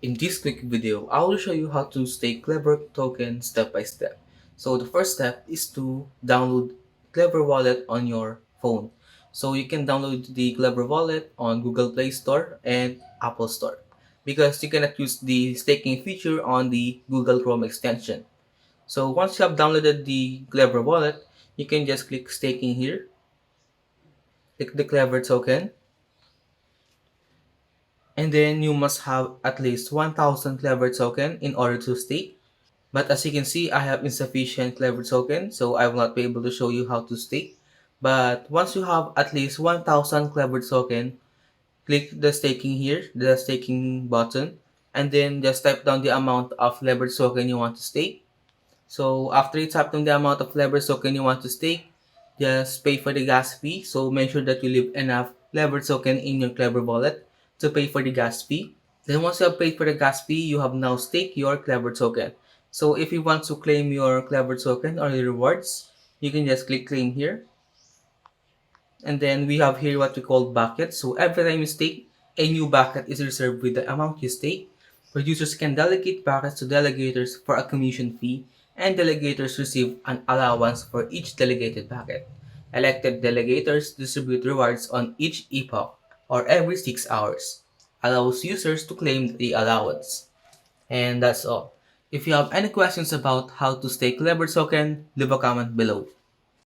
In this quick video, I will show you how to stake Clever token step by step. So the first step is to download Clever Wallet on your phone. So you can download the Clever Wallet on Google Play Store and Apple Store because you cannot use the staking feature on the Google Chrome extension. So once you have downloaded the Clever Wallet, you can just click staking here, click the Clever token, and then you must have at least 1000 Clever token in order to stake. But as you can see, I have insufficient Clever token, so I will not be able to show you how to stake. But once you have at least 1000 Clever token, click the staking here, the staking button, and then just type down the amount of Clever token you want to stake. So after you type down the amount of Clever token you want to stake, just pay for the gas fee. So make sure that you leave enough Clever token in your Clever wallet to pay for the gas fee. Then once you have paid for the gas fee, you have now staked your Clever token. So if you want to claim your Clever token or the rewards, you can just click claim here. And then we have here what we call buckets. So every time you stake, a new bucket is reserved with the amount you stake. Producers can delegate buckets to delegators for a commission fee, and delegators receive an allowance for each delegated bucket. Elected delegators distribute rewards on each epoch, or every 6 hours, allows users to claim the allowance. And that's all. If you have any questions about how to stake Clever token, leave a comment below.